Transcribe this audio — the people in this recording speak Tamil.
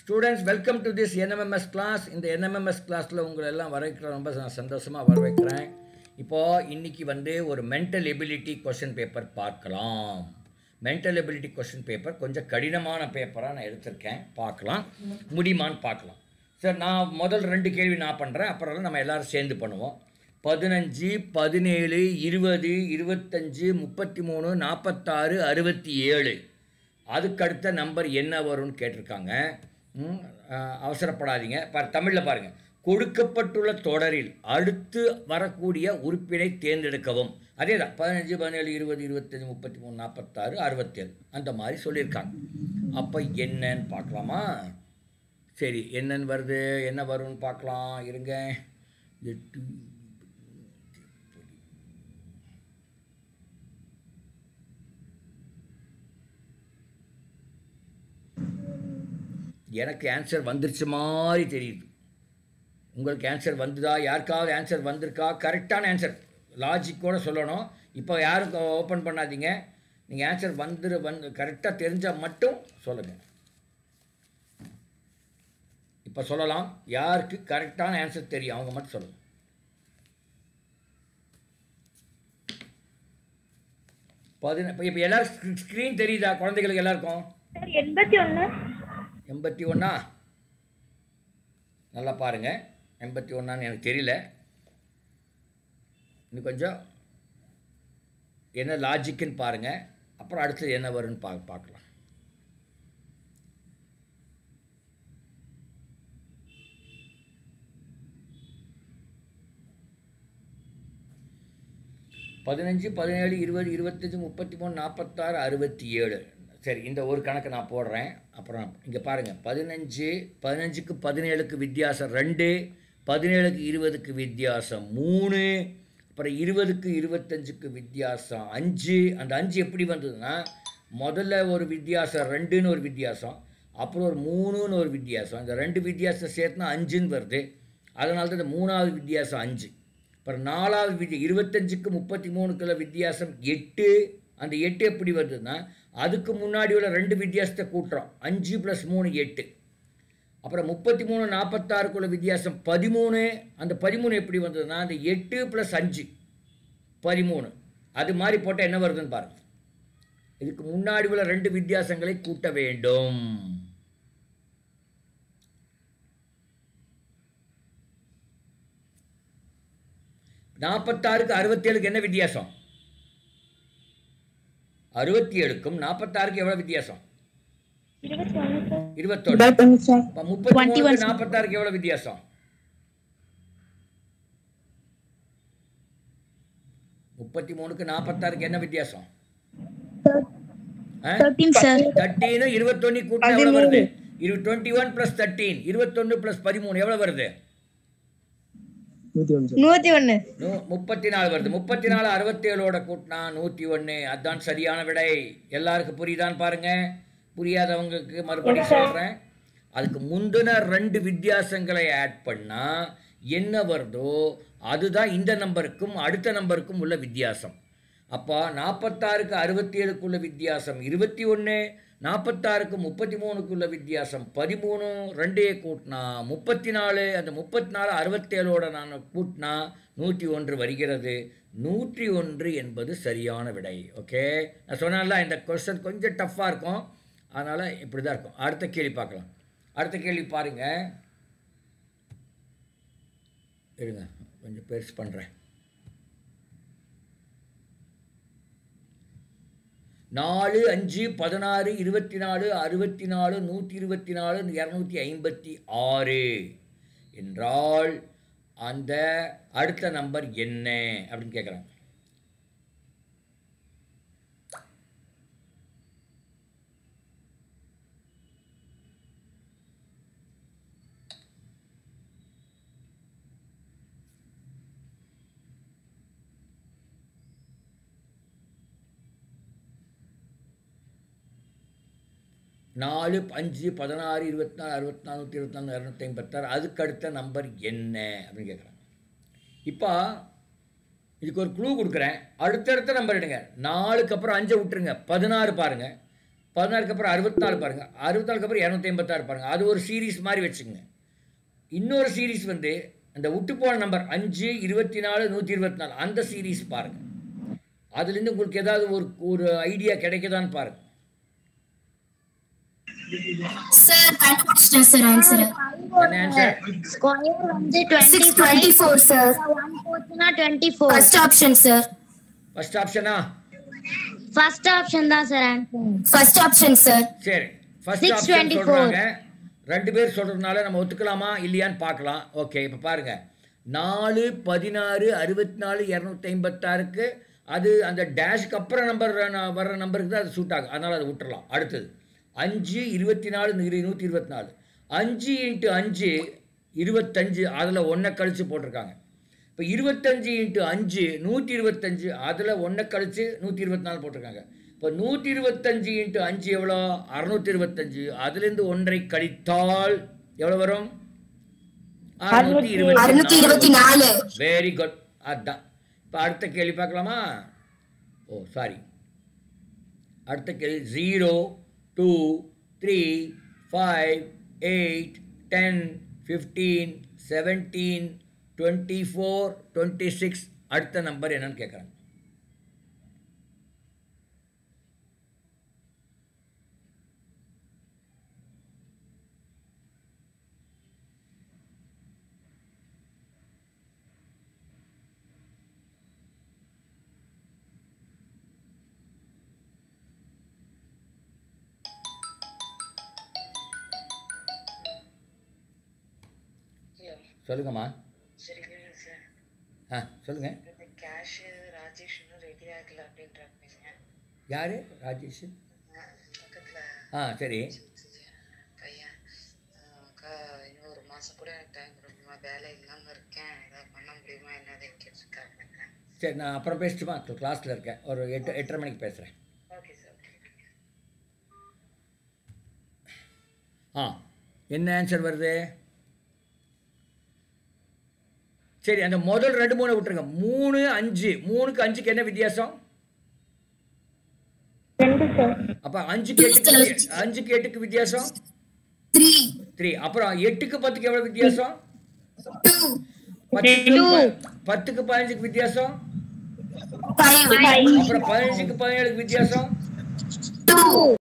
Students, welcome to this NMMS class. இந்த NMMS classல உங்களை எல்லாம் வரவேற்கிற ரொம்ப சந்தோஷமாக வரவேற்கிறேன். இப்போது இன்றைக்கி ஒரு மென்டல் எபிலிட்டி கொஷின் பேப்பர் பார்க்கலாம். மென்டல் எபிலிட்டி கொஷின் பேப்பர் கொஞ்சம் கடினமான பேப்பராக நான் எடுத்திருக்கேன். பார்க்கலாம், முடியுமான்னு பார்க்கலாம். சார், நான் முதல் 2 கேள்வி நான் பண்ணுறேன், அப்புறம் நம்ம எல்லோரும் சேர்ந்து பண்ணுவோம். 15, 17, 20, 25, 33, 46, 67 அதுக்கடுத்த நம்பர் என்ன வரும்னு கேட்டிருக்காங்க. அவசரப்படாதீங்க. தமிழில் பாருங்கள். கொடுக்கப்பட்டுள்ள தொடரில் அடுத்து வரக்கூடிய உறுப்பினை தேர்ந்தெடுக்கவும். அதே தான் 15, 17, 20, 25, 33, 46, 67 அந்த மாதிரி சொல்லியிருக்காங்க. அப்போ என்னன்னு பார்க்கலாமா? சரி, என்னன்னு வருது, என்ன வரும்னு பார்க்கலாம். இருங்க. 8 எனக்கு ஆன்சர் வந்துருச்சு மாதிரி தெரியுது. உங்களுக்கு ஆன்சர் வந்துதா? யாருக்காவது ஆன்சர் வந்திருக்கா? கரெக்டான ஆன்சர் லாஜிக்கோடு சொல்லணும். இப்போ யாரும் ஓப்பன் பண்ணாதீங்க. நீங்கள் ஆன்சர் கரெக்டாக தெரிஞ்சால் மட்டும் சொல்லுங்கள். இப்போ சொல்லலாம். யாருக்கு கரெக்டான ஆன்சர் தெரியும் அவங்க மட்டும் சொல்லுங்கள். இப்போ எல்லாரும் ஸ்க்ரீன் தெரியுதா குழந்தைகளுக்கு எல்லாருக்கும்? 81 நல்லா பாருங்கள். 81 எனக்கு தெரியல. இன்னும் கொஞ்சம் என்ன லாஜிக்குன்னு பாருங்கள். அப்புறம் அடுத்தது என்ன வரும்னு பார்க்கலாம். பதினஞ்சு, 17, 20, 25, 33, 46, 67. சரி, இந்த ஒரு கணக்கு நான் போடுறேன். அப்புறம் இங்கே பாருங்கள். 15க்கு 17க்கு வித்தியாசம் 2, 17க்கு 20க்கு வித்தியாசம் 3, அப்புறம் 20க்கு 25க்கு வித்தியாசம் 5. அந்த 5 எப்படி வந்ததுன்னா, முதல்ல ஒரு வித்தியாசம் 2ன்னு ஒரு வித்தியாசம், அப்புறம் ஒரு 3ன்னு ஒரு வித்தியாசம். இந்த 2 வித்தியாசம் சேர்த்துனா 5ன்னு வருது. அதனால தான் இந்த 3வது வித்தியாசம் 5. அப்புறம் 4வது 25க்கு 33க்குள்ள வித்தியாசம் 8. அந்த 8 எப்படி வருதுன்னா, அதுக்கு முன்னாடி உள்ள 2 வித்தியாசத்தை கூட்டுறோம். 5 + 3 8. அப்புறம் 33, 46க்குள்ள வித்தியாசம் 13. அந்த 13 எப்படி வந்ததுன்னா, அந்த 8 + 5 13. அது மாதிரி போட்டால் என்ன வருதுன்னு பாருங்கள். இதுக்கு முன்னாடி உள்ள 2 வித்தியாசங்களை கூட்ட வேண்டும். நாற்பத்தாறுக்கு 67க்கு என்ன வித்தியாசம்? 67க்கும் 46க்கு எவ்வளவு வித்தியாசம்? 21. 33க்கு 46க்கு எவ்வளவு வித்தியாசம்? 33க்கு 46க்கு என்ன வித்தியாசம்? 13. 21 கூட்டினா எவ்வளவு வருது? 21 + 13, 21 + 13 எவ்வளவு வருது? 101. 34 வருது. 34 67ஓட கூட்டினா 101. அதுதான் சரியான விடை. எல்லாருக்கும் புரியுதான்னு பாருங்க. புரியாதவங்களுக்கு மறுபடியும் சொல்கிறேன். அதுக்கு முந்தின 2 வித்தியாசங்களை ஆட் பண்ணால் என்ன வருதோ அதுதான் இந்த நம்பருக்கும் அடுத்த நம்பருக்கும் உள்ள வித்தியாசம். அப்போ 46க்கு 67க்குள்ள வித்தியாசம் 21, 46க்கு 33க்குள்ள வித்தியாசம் 13. 2 கூட்டினா 34. அந்த 34 67ஓட நான் கூட்டினா 101 வருகிறது. 101 என்பது சரியான விடை. ஓகே, நான் சொன்னால இந்த கொஸ்டின் கொஞ்சம் டஃப்பாக இருக்கும், அதனால் இப்படி தான் இருக்கும். அடுத்த கேள்வி பார்க்கலாம். அடுத்த கேள்வி பாருங்கள். இருங்க, கொஞ்சம் பெருசு பண்ணுறேன். 4, 5, 16, 24, 64, 124, 256 என்றால் அந்த அடுத்த நம்பர் என்ன அப்படின்னு கேட்குறாங்க. நாலு, 5, 16, 24, 64, 124, 256 அதுக்கு அடுத்த நம்பர் என்ன அப்படின்னு கேட்குறாங்க. இப்போ இதுக்கு ஒரு க்ளூ கொடுக்குறேன். அடுத்தடுத்த நம்பர் எடுங்க. 4க்கு அப்புறம் 5 விட்டுருங்க. 16 பாருங்கள். 16க்கு அப்புறம் 64 பாருங்கள், 64க்கு அப்புறம் 256 பாருங்கள். அது ஒரு சீரீஸ் மாதிரி வச்சுக்கோங்க. இன்னொரு சீரீஸ் வந்து அந்த விட்டு போன நம்பர் 5, 24, 124 அந்த சீரீஸ் பாருங்கள். அதுலேருந்து உங்களுக்கு ஏதாவது ஒரு ஐடியா கிடைக்குதான்னு பாருங்கள். சார் கண்டுபிடிச்சிட்டேன் சார் ஆன்சர். என்ன ஆன்சர்? ஸ்கொயர் வந்து 624 சார். 1 போச்சுனா 24. First option sir. ஃபர்ஸ்ட் ஆப்ஷனா? ஃபர்ஸ்ட் ஆப்ஷன் தான் sir answer. First option sir. சரி, ஃபர்ஸ்ட் ஆப்ஷன் சொல்றாங்க. ரெண்டு பேர் சொல்றதுனால நம்ம ஒத்துக்கலாமா இல்லையான்னு பார்க்கலாம். ஓகே, இப்போ பாருங்க 4, 16, 64, 256க்கு அது அந்த டேஷ்க்கு அப்புறம் நம்பர் வர்ற நம்பருக்கு தான் அது சூட் ஆகும். அதனால் அதை விட்டுறலாம். அடுத்தது 5, 24, 124. 5 × 5 25, அதில் 1 கழிச்சு போட்டிருக்காங்க. இப்போ 25 × 5 125, அதில் 1 கழிச்சு 124 போட்டிருக்காங்க. இப்போ 125 × 5 எவ்வளோ? 625. அதுலேருந்து 1 கழித்தால் எவ்வளோ வரும்? 624. Very good. அதுதான். இப்போ அடுத்த கேள்வி பார்க்கலாமா? ஓ சாரி, அடுத்த கேள்வி 0, 2, 3, 5, 8, 10, 15, 17, 24, 26. அடுத்த நம்பர் என்னன்னு கேட்குறாங்க. சொல்லுங்கம்மா. சொல்லுங்க. யாரு ராஜேஷ்? சரி. இன்னொரு மாசம் கூட டைம் ரொம்ப வேலை இல்லாம இருக்கேன், ஏதாவது பண்ண முடியுமா என்னதுன்னு கேட்டிருக்காங்க. சரி, நான் அப்புறம் பேசிட்டுமா? கிளாஸில் இருக்கேன், ஒரு 8:30 மணிக்கு பேசுகிறேன். Okay sir. என்ன ஆன்சர் வருது? சரி, அந்த முதல் 2, 3 விட்டுருங்க. 3, 5. 3க்கு 5க்கு என்ன வித்தியாசம்? 2 சார். அப்ப 5க்கு 8க்கு வித்தியாசம் 3. அப்புறம் 8க்கு 10க்கு எவ்வளவு வித்தியாசம்? 10க்கு 15க்கு வித்தியாசம் 5. அப்புறம் 15க்கு 17க்கு வித்தியாசம் 2.